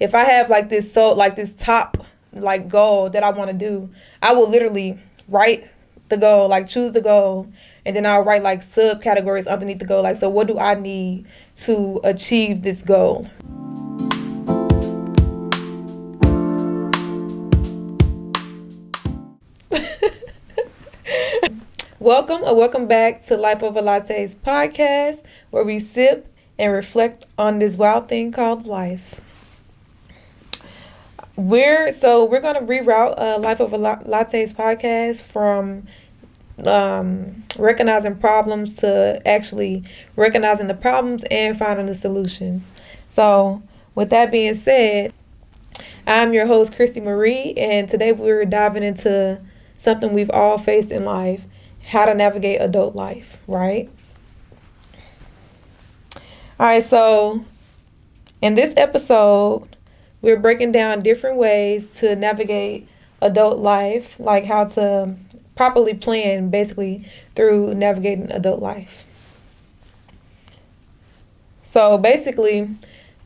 if I have like this this top like goal that I want to do, I will literally write the goal, like choose the goal, and then I'll write like subcategories underneath the goal. Like, so what do I need to achieve this goal? Welcome back to Life Over Lattes podcast, where we sip and reflect on this wild thing called life. We're going to reroute Life Over Lattes podcast from recognizing problems to actually recognizing the problems and finding the solutions. So with that being said, I'm your host, Christy Marie, and today we're diving into something we've all faced in life: how to navigate adult life, right? All right, so in this episode, we're breaking down different ways to navigate adult life, like how to properly plan, basically, through navigating adult life. So basically,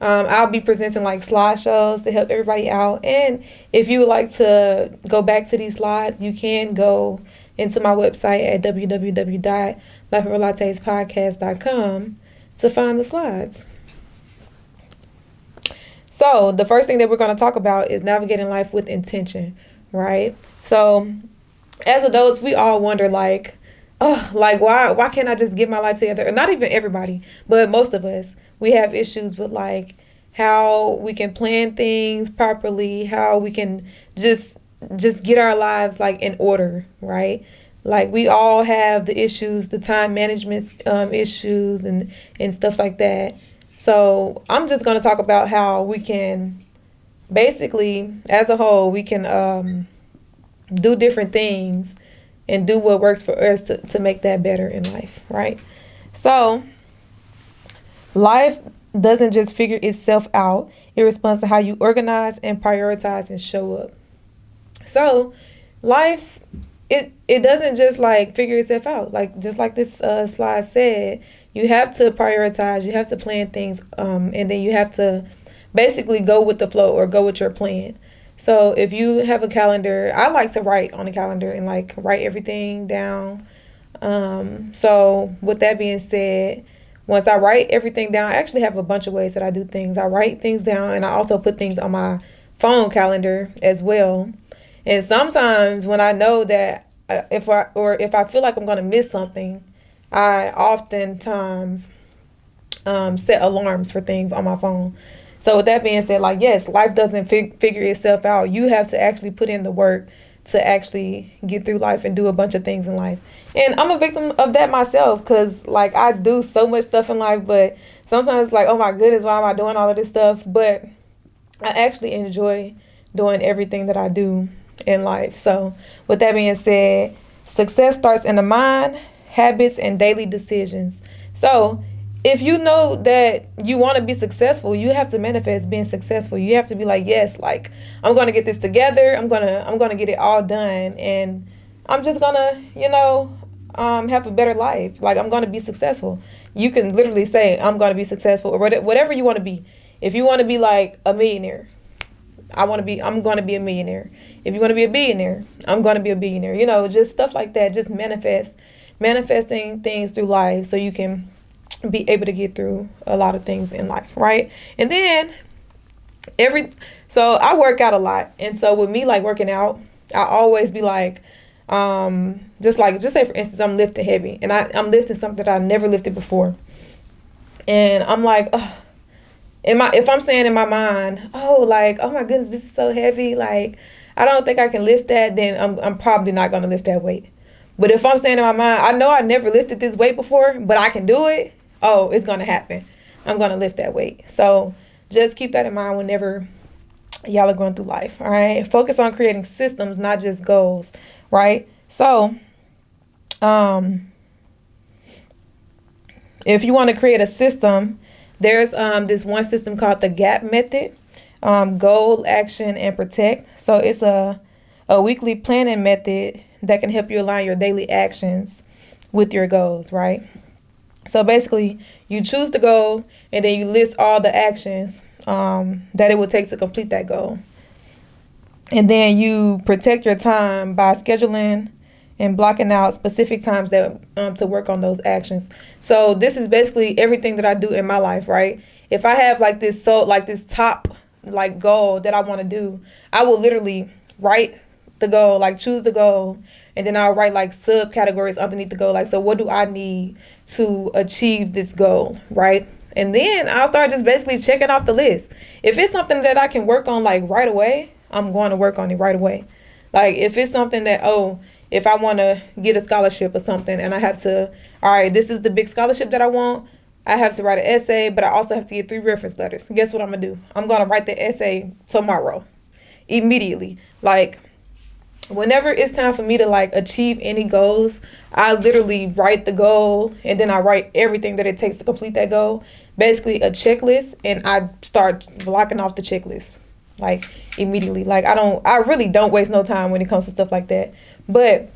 I'll be presenting like slideshows to help everybody out. And if you would like to go back to these slides, you can go into my website at www.lifeoverlattespodcast.com to find the slides. So the first thing that we're going to talk about is navigating life with intention, right? So as adults, we all wonder like, oh, like why can't I just get my life together? Not even everybody, but most of us, we have issues with like how we can plan things properly, how we can just get our lives like in order, right? Like we all have the issues, the time management issues and stuff like that. So I'm just going to talk about how we can basically, as a whole, we can do different things and do what works for us to make that better in life, right? So life doesn't just figure itself out. It responds to how you organize and prioritize and show up. So life, it doesn't just like figure itself out. Like just like this slide said, you have to prioritize, you have to plan things, and then you have to basically go with the flow or go with your plan. So if you have a calendar, I like to write on a calendar and like write everything down. So with that being said, once I write everything down, I actually have a bunch of ways that I do things. I write things down and I also put things on my phone calendar as well. And sometimes when I know that if I feel like I'm going to miss something, I oftentimes set alarms for things on my phone. So with that being said, like, yes, life doesn't figure itself out. You have to actually put in the work to actually get through life and do a bunch of things in life. And I'm a victim of that myself because, like, I do so much stuff in life, but sometimes it's like, oh my goodness, why am I doing all of this stuff? But I actually enjoy doing everything that I do in life. So with that being said, success starts in the mind, habits, and daily decisions. So if you know that you want to be successful, you have to manifest being successful. You have to be like, yes, like I'm going to get this together. I'm going to get it all done. And I'm just going to, have a better life. Like I'm going to be successful. You can literally say, I'm going to be successful or whatever you want to be. If you want to be like a millionaire, I'm going to be a millionaire. If you want to be a billionaire, I'm going to be a billionaire. Just stuff like that. Just manifesting things through life so you can be able to get through a lot of things in life, right? And then so I work out a lot, and so with me like working out, I always be like just say for instance I'm lifting heavy and I'm lifting something that I never lifted before, and I'm like, if I'm saying in my mind, oh my goodness, this is so heavy, like I don't think I can lift that, then I'm probably not going to lift that weight. But if I'm saying in my mind, I know I never lifted this weight before, but I can do it, oh, it's going to happen. I'm going to lift that weight. So just keep that in mind whenever y'all are going through life, all right? Focus on creating systems, not just goals, right? So if you want to create a system, there's this one system called the GAP method, goal, action, and protect. So it's a weekly planning method that can help you align your daily actions with your goals, right? So basically, you choose the goal and then you list all the actions that it will take to complete that goal. And then you protect your time by scheduling and blocking out specific times that to work on those actions. So this is basically everything that I do in my life, right? If I have like this top like goal that I want to do, I will literally write the goal, like choose the goal, and then I'll write like subcategories underneath the goal. Like, so what do I need to achieve this goal, right? And then I'll start just basically checking off the list. If it's something that I can work on like right away, I'm going to work on it right away. Like if it's something that, if I want to get a scholarship or something and I have to, all right, this is the big scholarship that I want. I have to write an essay, but I also have to get 3 reference letters. Guess what I'm going to do? I'm going to write the essay tomorrow, immediately. Like whenever it's time for me to like achieve any goals, I literally write the goal and then I write everything that it takes to complete that goal. Basically a checklist, and I start blocking off the checklist like immediately. Like I really don't waste no time when it comes to stuff like that. But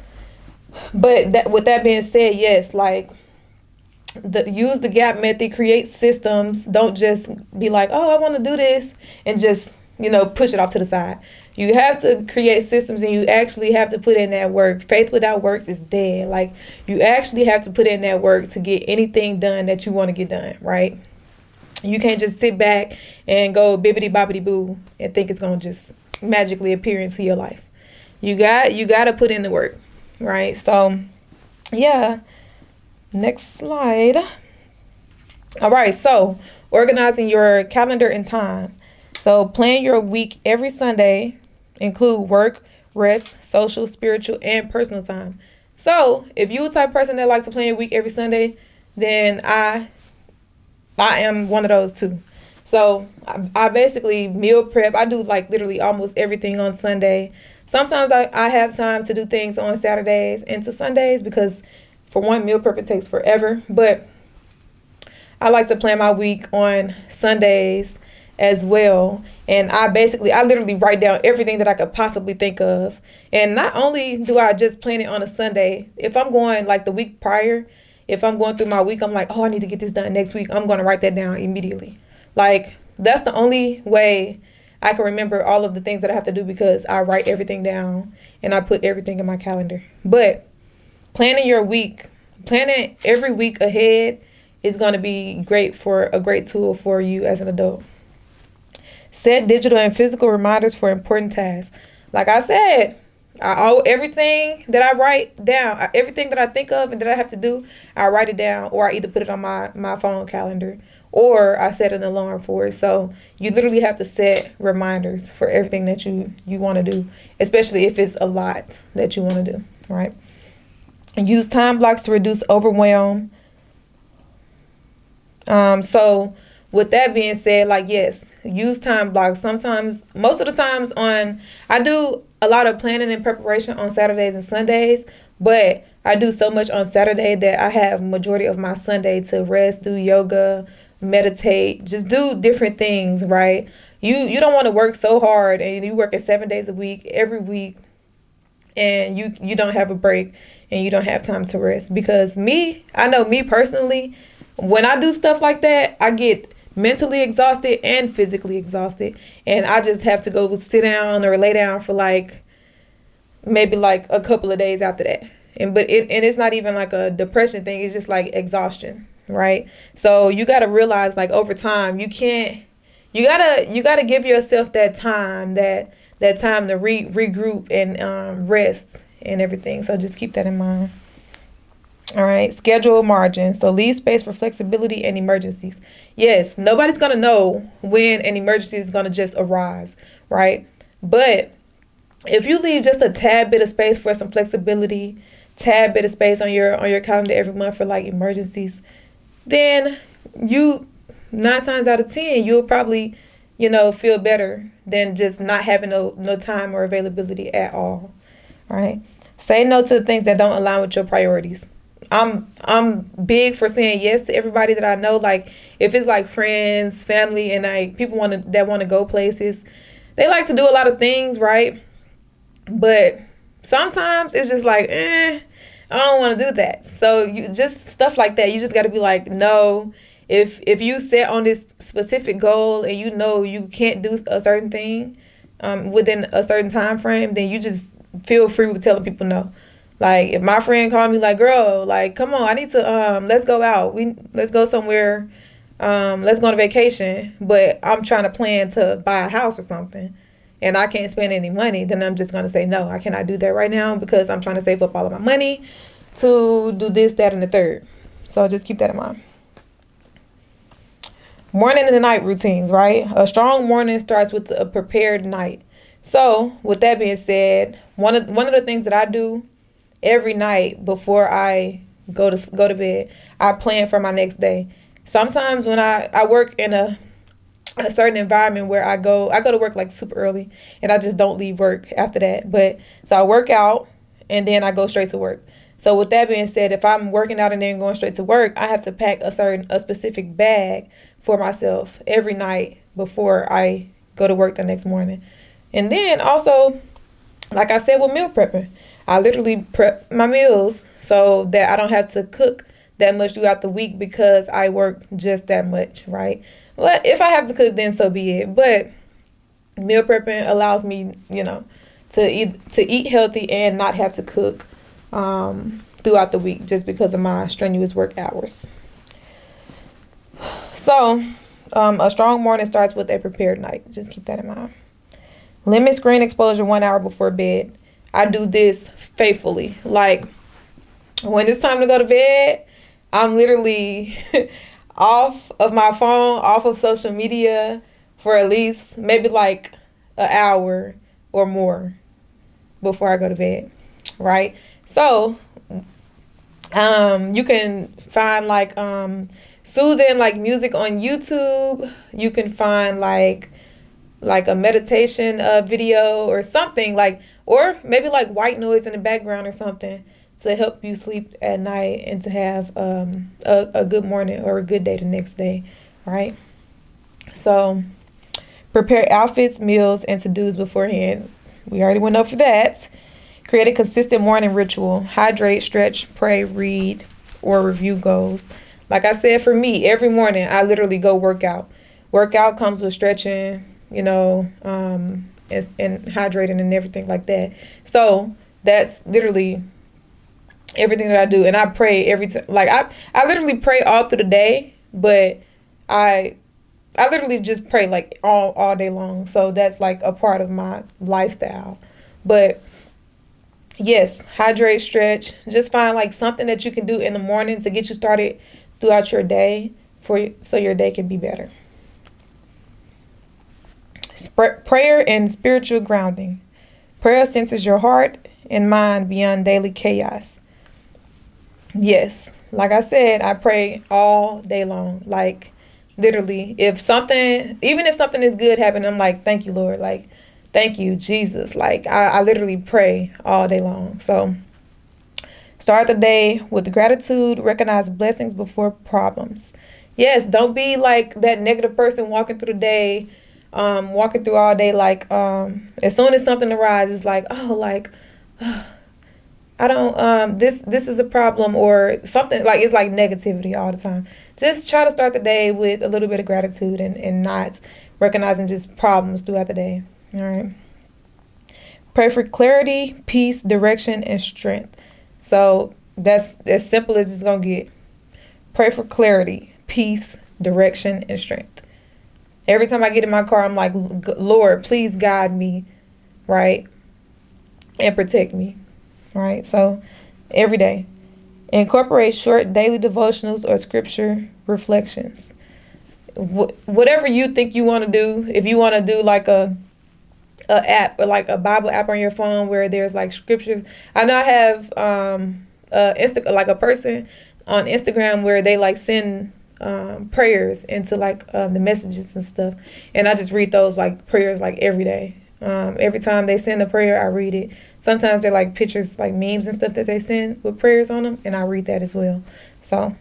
that, with that being said, yes, like use the gap method, create systems. Don't just be like, oh, I want to do this and just, push it off to the side. You have to create systems, and you actually have to put in that work. Faith without works is dead. Like you actually have to put in that work to get anything done that you want to get done, right? You can't just sit back and go bibbity bobbity boo and think it's going to just magically appear into your life. You got to put in the work, right? So, yeah. Next slide. All right, so organizing your calendar and time. So plan your week every Sunday. Include work, rest, social, spiritual, and personal time. So if you're the type of person that likes to plan your week every Sunday, then I am one of those too. So I basically meal prep. I do like literally almost everything on Sunday. Sometimes I have time to do things on Saturdays into Sundays because for one, meal prep, it takes forever. But I like to plan my week on Sundays as well. And I literally write down everything that I could possibly think of. And not only do I just plan it on a Sunday, if I'm going like the week prior, if I'm going through my week, I'm like, oh, I need to get this done next week. I'm going to write that down immediately. Like that's the only way I can remember all of the things that I have to do, because I write everything down and I put everything in my calendar. But planning every week ahead is going to be a great tool for you as an adult. Set digital and physical reminders for important tasks. Like I said, everything that I write down, everything that I think of and that I have to do, I write it down, or I either put it on my phone calendar, or I set an alarm for it. So you literally have to set reminders for everything that you want to do, especially if it's a lot that you want to do, right? Use time blocks to reduce overwhelm. So with that being said, like, yes, use time blocks. Most of the times I do a lot of planning and preparation on Saturdays and Sundays, but I do so much on Saturday that I have majority of my Sunday to rest, do yoga, meditate, just do different things, right? You don't want to work so hard and you work 7 days a week, every week, and you don't have a break and you don't have time to rest. Because I know me personally, when I do stuff like that, I get mentally exhausted and physically exhausted, and I just have to go sit down or lay down for maybe a couple of days after that. And it's not even like a depression thing, it's just like exhaustion, right? So you got to realize, like, over time, you got to give yourself that time to regroup and rest and everything. So just keep that in mind. All right, schedule margins. So leave space for flexibility and emergencies. Yes, nobody's going to know when an emergency is going to just arise, right? But if you leave just a tad bit of space for some flexibility, tad bit of space on your calendar every month for like emergencies, then you 9 times out of 10, you'll probably, feel better than just not having no time or availability at all. All right. Say no to the things that don't align with your priorities. I'm big for saying yes to everybody that I know. Like, if it's like friends, family, and like people that want to go places, they like to do a lot of things, right? But sometimes it's just like, I don't want to do that. So you just stuff like that, you just got to be like, no. if you set on this specific goal and you know you can't do a certain thing within a certain time frame, then you just feel free with telling people no. Like if my friend called me like, girl, like come on, I need to let's go out. Let's go somewhere. Let's go on a vacation, but I'm trying to plan to buy a house or something and I can't spend any money, then I'm just gonna say no, I cannot do that right now because I'm trying to save up all of my money to do this, that, and the third. So just keep that in mind. Morning and night routines, right? A strong morning starts with a prepared night. So with that being said, one of the things that I do every night before I go to bed, I plan for my next day. Sometimes when I work in a certain environment where I go to work like super early and I just don't leave work after that. But so I work out and then I go straight to work. So with that being said, if I'm working out and then going straight to work, I have to pack a specific bag for myself every night before I go to work the next morning. And then also, like I said with meal prepping, I literally prep my meals so that I don't have to cook that much throughout the week because I work just that much, right? Well, if I have to cook, then so be it. But meal prepping allows me, to eat healthy and not have to cook throughout the week just because of my strenuous work hours. So, a strong morning starts with a prepared night. Just keep that in mind. Limit screen exposure 1 hour before bed. I do this faithfully. Like, when it's time to go to bed, I'm literally off of my phone, off of social media for at least maybe like an hour or more before I go to bed, right? So, you can find like soothing like music on YouTube. You can find like a meditation video or something like, or maybe like white noise in the background or something to help you sleep at night and to have a good morning or a good day the next day, right? So prepare outfits, meals, and to-dos beforehand. We already went over that. Create a consistent morning ritual. Hydrate, stretch, pray, read, or review goals. Like I said, for me, every morning I literally go work out. Workout comes with stretching, and hydrating and everything like that. So that's literally everything that I do. And I pray every time. Like I literally pray all through the day, but I literally just pray like all day long. So that's like a part of my lifestyle. But yes, hydrate, stretch. Just find like something that you can do in the morning to get you started throughout your day so your day can be better. Prayer and spiritual grounding. Prayer centers your heart and mind beyond daily chaos. Yes, like I said, I pray all day long. Like literally, even if something is good happening, I'm like, thank you, Lord. Like, thank you, Jesus. Like I literally pray all day long. So start the day with gratitude. Recognize blessings before problems. Yes, don't be like that negative person walking through the day. Walking through all day, like, as soon as something arises, like, I don't, this is a problem or something, like, it's like negativity all the time. Just try to start the day with a little bit of gratitude and not recognizing just problems throughout the day. All right. Pray for clarity, peace, direction, and strength. So that's as simple as it's going to get. Pray for clarity, peace, direction, and strength. Every time I get in my car, I'm like, Lord, please guide me, right? And protect me, right? So every day. Incorporate short daily devotionals or scripture reflections. Whatever you think you want to do, if you want to do like a app or like a Bible app on your phone where there's like scriptures. I know I have like a person on Instagram where they like send prayers into like the messages and stuff, and I just read those like prayers like every day. Every time they send a prayer, I read it. Sometimes they're like pictures, like memes and stuff that they send with prayers on them, and I read that as well. So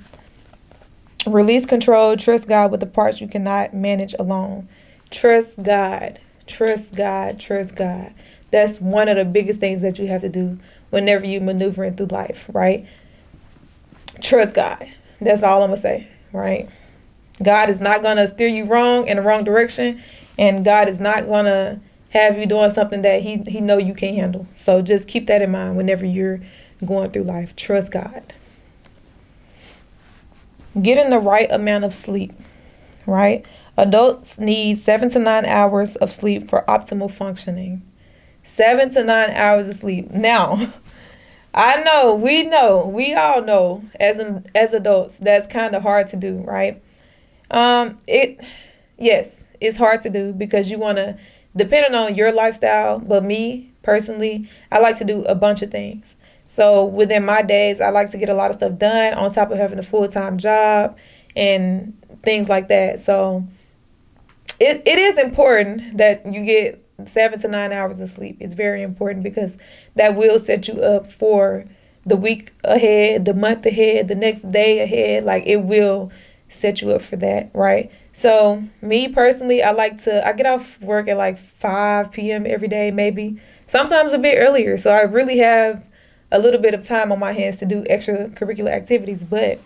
release control. Trust God with the parts you cannot manage alone. Trust God. Trust God. Trust God. That's one of the biggest things that you have to do whenever you maneuvering through life, right? Trust God. That's all I'm gonna say. Right. God is not going to steer you wrong in the wrong direction, and God is not going to have you doing something that he know you can't handle. So just keep that in mind whenever you're going through life. Trust God. Getting the right amount of sleep, right? Adults need 7 to 9 hours of sleep for optimal functioning. 7 to 9 hours of sleep. Now, we all know as adults that's kind of hard to do, right? It's hard to do because you want to, depending on your lifestyle, but me personally, I like to do a bunch of things. So within my days, I like to get a lot of stuff done on top of having a full-time job and things like that. So it is important that you get 7 to 9 hours of sleep. It's very important because that will set you up for the week ahead, the month ahead, the next day ahead. Like, it will set you up for that, right? So me personally, I get off work at like 5 p.m. every day, maybe sometimes a bit earlier. So I really have a little bit of time on my hands to do extracurricular activities, but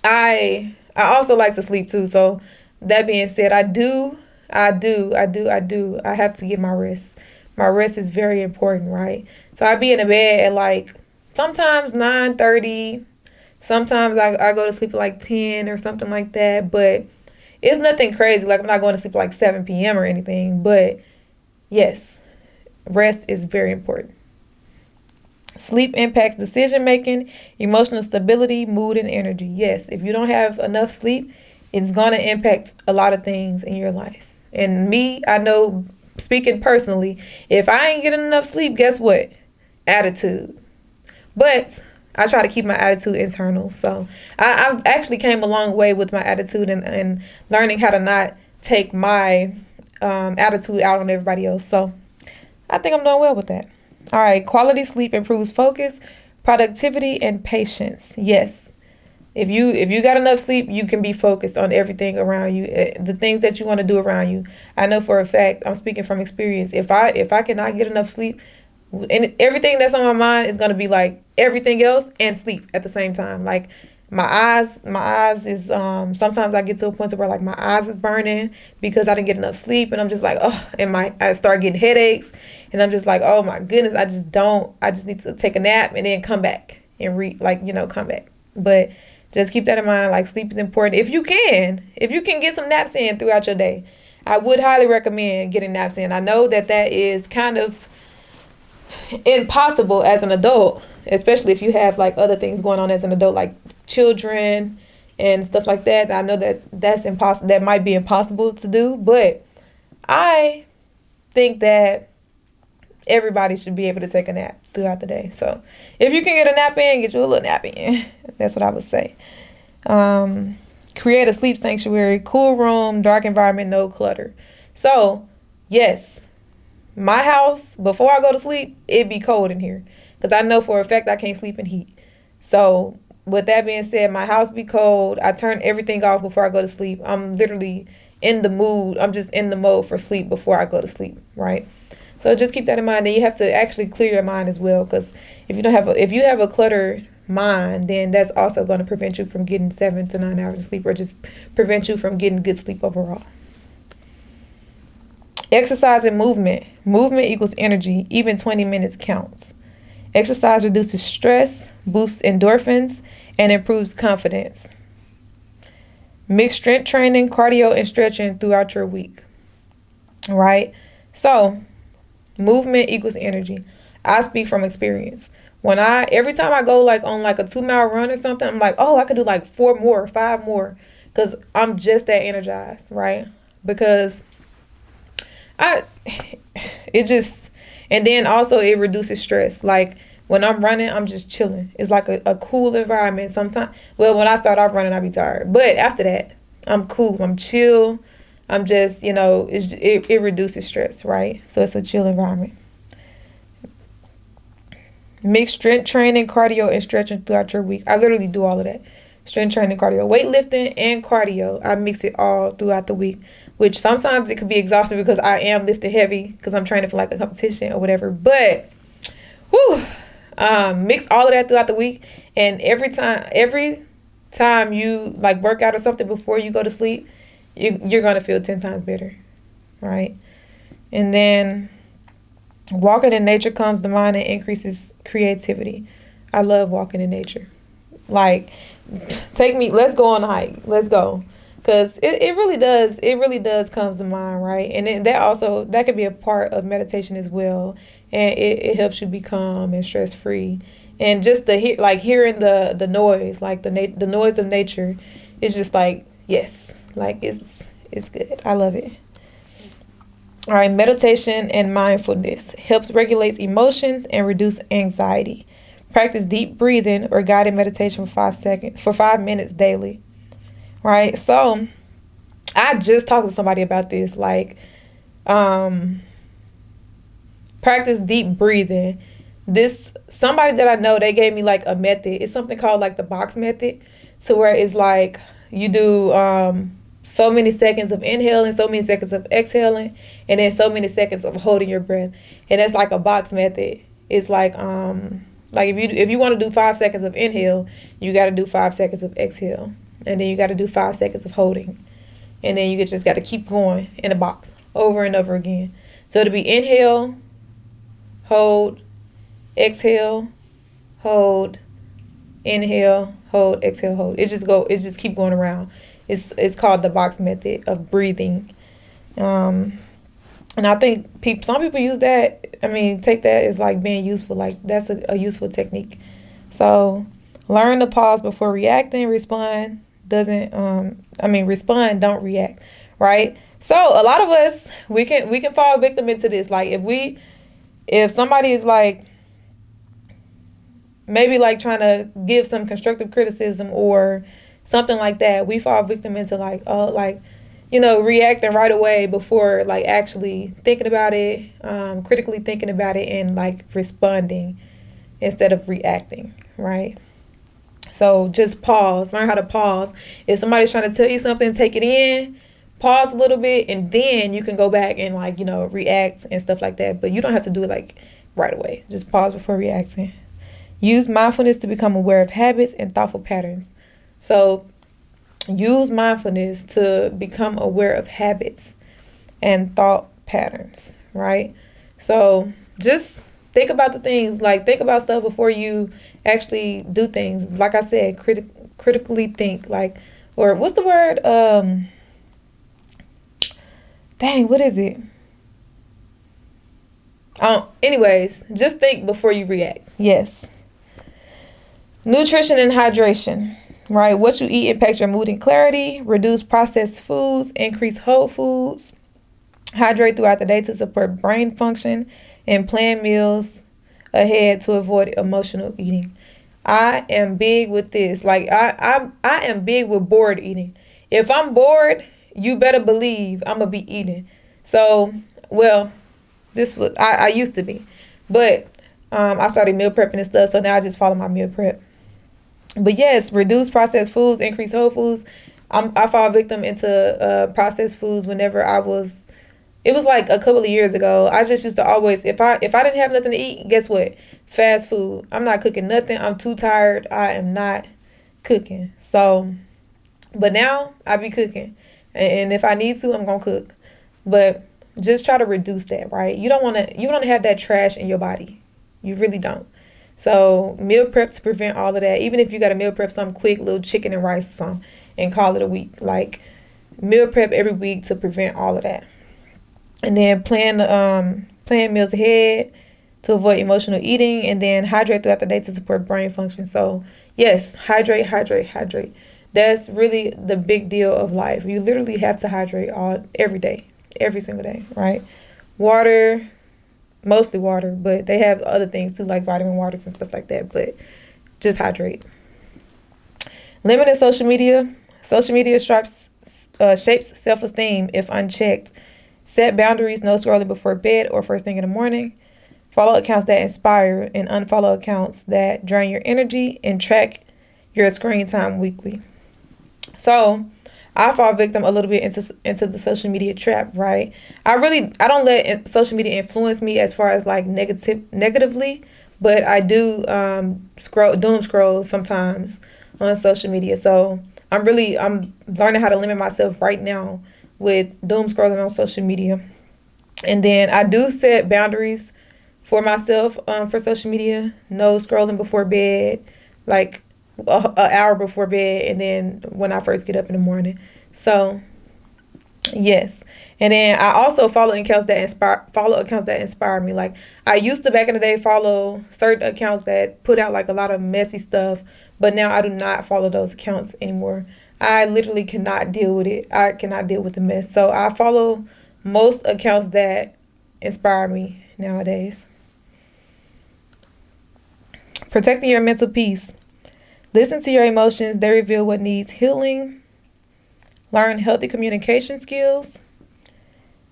I also like to sleep too. So that being said, I have to get my rest. My rest is very important, right? So I be in the bed at like sometimes 9:30. Sometimes I go to sleep at like 10 or something like that. But it's nothing crazy. Like, I'm not going to sleep at like 7 p.m. or anything. But yes, rest is very important. Sleep impacts decision making, emotional stability, mood, and energy. Yes, if you don't have enough sleep, it's going to impact a lot of things in your life. And me, I know, speaking personally, if I ain't getting enough sleep, guess what? Attitude. But I try to keep my attitude internal. So I've actually came a long way with my attitude and learning how to not take my attitude out on everybody else. So I think I'm doing well with that. All right. Quality sleep improves focus, productivity, and patience. Yes. If you got enough sleep, you can be focused on everything around you, the things that you want to do around you. I know for a fact, I'm speaking from experience. If I cannot get enough sleep, and everything that's on my mind is going to be like everything else and sleep at the same time. Like my eyes is sometimes I get to a point where like my eyes is burning because I didn't get enough sleep, and I'm just like, oh, and I start getting headaches, and I'm just like, oh my goodness, I just need to take a nap and then come back and come back. But just keep that in mind. Like, sleep is important. If you can get some naps in throughout your day, I would highly recommend getting naps in. I know that is kind of impossible as an adult, especially if you have like other things going on as an adult, like children and stuff like that. I know that's impossible. That might be impossible to do, but I think that everybody should be able to take a nap throughout the day. So if you can get a nap in, get you a little nap in. That's what I would say. Create a sleep sanctuary, cool room, dark environment, no clutter. So yes, my house, before I go to sleep, it be cold in here because I know for a fact I can't sleep in heat. So with that being said, my house be cold. I turn everything off before I go to sleep. I'm literally in the mood. I'm just in the mode for sleep before I go to sleep, right? So just keep that in mind. Then you have to actually clear your mind as well, because if you have a cluttered mind, then that's also going to prevent you from getting 7 to 9 hours of sleep, or just prevent you from getting good sleep overall. Exercise and movement. Movement equals energy. Even 20 minutes counts. Exercise reduces stress, boosts endorphins, and improves confidence. Mix strength training, cardio, and stretching throughout your week. Right? So, movement equals energy. I speak from experience. Every time I go like on like a 2-mile run or something, I'm like, oh, I could do like 4 more, 5 more, because I'm just that energized, right? Because and then also it reduces stress. Like when I'm running, I'm just chilling. It's like a cool environment. Sometimes, well, when I start off running, I be tired, but after that, I'm cool. I'm chill. I'm just, it reduces stress, right? So it's a chill environment. Mix strength training, cardio, and stretching throughout your week. I literally do all of that. Strength training, cardio, weightlifting, and cardio. I mix it all throughout the week, which sometimes it could be exhausting because I am lifting heavy because I'm training for like a competition or whatever. But, mix all of that throughout the week. And every time you like work out or something before you go to sleep, you're gonna feel 10 times better, right? And then walking in nature calms the mind and increases creativity. I love walking in nature. Like, let's go on a hike. Let's go. Because it really does calms the mind, right? And that could be a part of meditation as well. And it helps you be calm and stress free. And just hearing the noise, like the noise of nature, is just like, yes, like it's good. I love it. All right, meditation and mindfulness helps regulates emotions and reduce anxiety. Practice deep breathing or guided meditation for 5 minutes daily. Right? So, I just talked to somebody about this, like practice deep breathing. This somebody that I know, they gave me like a method. It's something called like the box method, to where it's like you do so many seconds of inhaling, so many seconds of exhaling, and then so many seconds of holding your breath. And that's like a box method. It's like if you want to do 5 seconds of inhale, you got to do 5 seconds of exhale, and then you got to do 5 seconds of holding, and then you just got to keep going in a box over and over again. So it'll be inhale, hold, exhale, hold, inhale, hold, exhale, hold. It just keep going around. It's called the box method of breathing. And I think some people use that. I mean, take that as like being useful. Like that's a useful technique. So learn to pause before reacting. Respond, don't react. Right. So a lot of us, we can fall victim into this. Like if somebody is like maybe like trying to give some constructive criticism or something like that, we fall victim into reacting right away before like actually thinking about it, critically thinking about it, and like responding instead of reacting, right? So just pause. Learn how to pause. If somebody's trying to tell you something, take it in, pause a little bit, and then you can go back and react and stuff like that. But you don't have to do it like right away. Just pause before reacting. Use mindfulness to become aware of habits and thoughtful patterns. So use mindfulness to become aware of habits and thought patterns, right? So just think about the things, like think about stuff before you actually do things. Like I said, critically think, or what's the word? What is it? Anyways, just think before you react. Yes. Nutrition and hydration. Right, what you eat impacts your mood and clarity. Reduce processed foods, increase whole foods. Hydrate throughout the day to support brain function, and plan meals ahead to avoid emotional eating. I am big with this. Like I am big with bored eating. If I'm bored, you better believe I'm gonna be eating. So, I used to be, but I started meal prepping and stuff. So now I just follow my meal prep. But yes, reduce processed foods, increase whole foods. I fall victim into processed foods whenever it was like a couple of years ago. I just used to always, if I didn't have nothing to eat, guess what? Fast food. I'm not cooking nothing. I'm too tired. I am not cooking. So, but now I be cooking. And if I need to, I'm going to cook. But just try to reduce that, right? You don't want to have that trash in your body. You really don't. So meal prep to prevent all of that. Even if you got to meal prep some quick little chicken and rice or something and call it a week. Like meal prep every week to prevent all of that. And then plan meals ahead to avoid emotional eating, and then hydrate throughout the day to support brain function. So yes, hydrate. That's really the big deal of life. You literally have to hydrate every day, every single day, right? Water. Mostly water, but they have other things too, like vitamin waters and stuff like that. But just hydrate. Limiting social media. Social media shapes self-esteem if unchecked. Set boundaries, no scrolling before bed or first thing in the morning. Follow accounts that inspire and unfollow accounts that drain your energy, and track your screen time weekly. So I fall victim a little bit into the social media trap, right? I don't let social media influence me as far as like negatively, but I do doom scroll sometimes. on social media. So I'm learning how to limit myself right now with doom scrolling on social media. And then I do set boundaries for myself for social media. No scrolling before bed, like an hour before bed, and then when I first get up in the morning. So yes. And then I also follow accounts that inspire me. Like I used to back in the day follow certain accounts that put out like a lot of messy stuff, but now I do not follow those accounts anymore. I literally cannot deal with it. I cannot deal with the mess. So I follow most accounts that inspire me nowadays. Protecting your mental peace. Listen to your emotions. They reveal what needs healing. Learn healthy communication skills.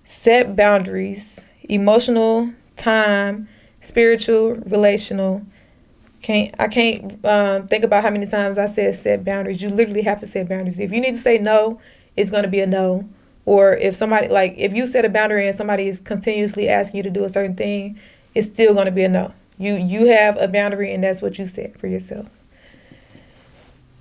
Set boundaries. Emotional, time, spiritual, relational. I can't think about how many times I said set boundaries. You literally have to set boundaries. If you need to say no, it's going to be a no. Or if somebody, like, if you set a boundary and somebody is continuously asking you to do a certain thing, it's still going to be a no. You have a boundary, and that's what you set for yourself.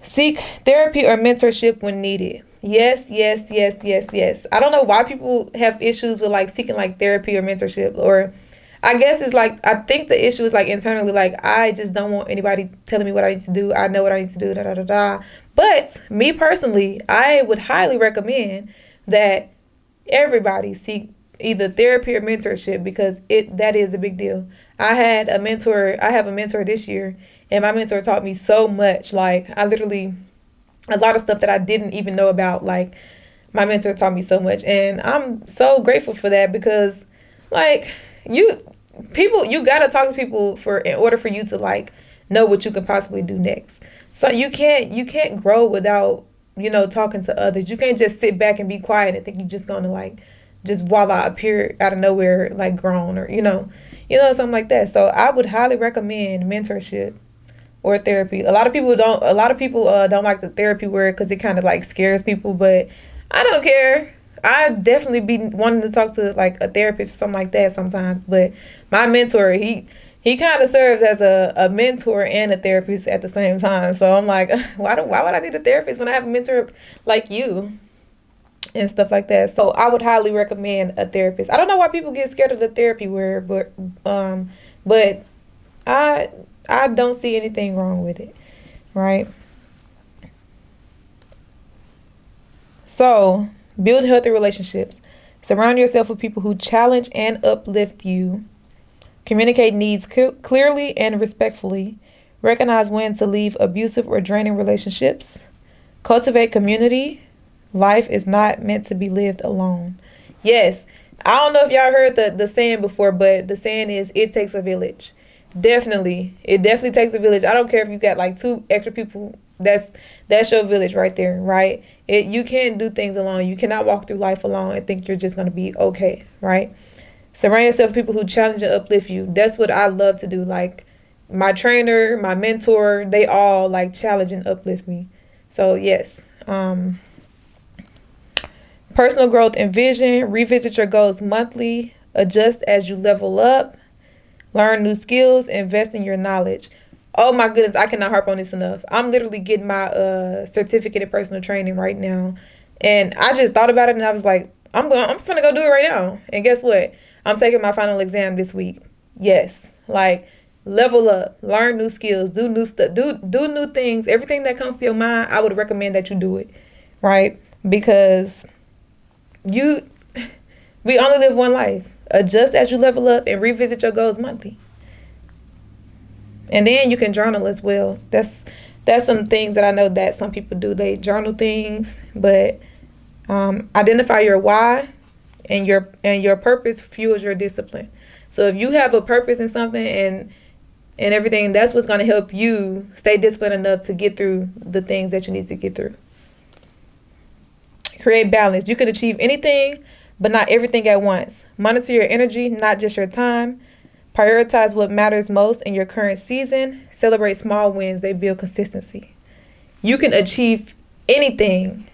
Seek therapy or mentorship when needed. Yes, yes, yes, yes, yes. I don't know why people have issues with like seeking like therapy or mentorship, or I guess it's like, I think the issue is like internally, like I just don't want anybody telling me what I need to do. I know what I need to do, da da da da. But me personally, I would highly recommend that everybody seek either therapy or mentorship, because that is a big deal. I have a mentor this year, and my mentor taught me so much. Like I literally, a lot of stuff that I didn't even know about, like my mentor taught me so much, and I'm so grateful for that, because like you gotta talk to people in order for you to like know what you can possibly do next. So you can't grow without talking to others. You can't just sit back and be quiet and think you're just gonna like just voila appear out of nowhere like grown, or something like that. So I would highly recommend mentorship or therapy. A lot of people don't like the therapy word because it kind of like scares people, but I don't care. I definitely be wanting to talk to like a therapist or something like that sometimes. But my mentor, he kind of serves as a mentor and a therapist at the same time. So I'm like, why would I need a therapist when I have a mentor like you and stuff like that? So I would highly recommend a therapist. I don't know why people get scared of the therapy word, but I don't see anything wrong with it, right? So build healthy relationships. Surround yourself with people who challenge and uplift you. Communicate needs clearly and respectfully. Recognize when to leave abusive or draining relationships. Cultivate community. Life is not meant to be lived alone. Yes, I don't know if y'all heard the saying before, but the saying is, it takes a village. Definitely. It definitely takes a village. I don't care if you got like 2 extra people. That's your village right there, right? You can't do things alone. You cannot walk through life alone and think you're just going to be okay, right? Surround yourself with people who challenge and uplift you. That's what I love to do. Like my trainer, my mentor, they all like challenge and uplift me. So yes. Personal growth and vision. Revisit your goals monthly. Adjust as you level up. Learn new skills. Invest in your knowledge. Oh my goodness, I cannot harp on this enough. I'm literally getting my certificate in personal training right now. And I just thought about it, and I was like, I'm finna go do it right now. And guess what? I'm taking my final exam this week. Yes. Like, level up, learn new skills, do new stuff, do new things. Everything that comes to your mind, I would recommend that you do it, right? Because we only live one life. Adjust as you level up and revisit your goals monthly. And then you can journal as well. That's some things that I know that some people do. They journal things, but identify your why, and your purpose fuels your discipline. So if you have a purpose in something and everything, that's what's going to help you stay disciplined enough to get through the things that you need to get through. Create balance. You can achieve anything, but not everything at once. Monitor your energy, not just your time. Prioritize what matters most in your current season. Celebrate small wins. They build consistency. You can achieve anything,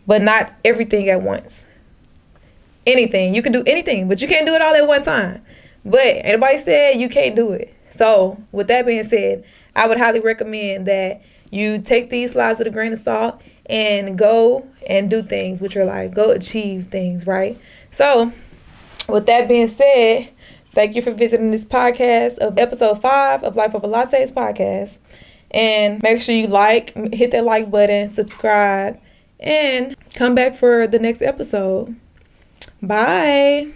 but not everything at once. Anything. You can do anything, but you can't do it all at one time. But anybody said you can't do it. So with that being said, I would highly recommend that you take these slides with a grain of salt and go and do things with your life. Go achieve things, right? So, with that being said, thank you for visiting this podcast of episode 5 of Life Over Lattes podcast. And make sure you hit that like button, subscribe, and come back for the next episode. Bye.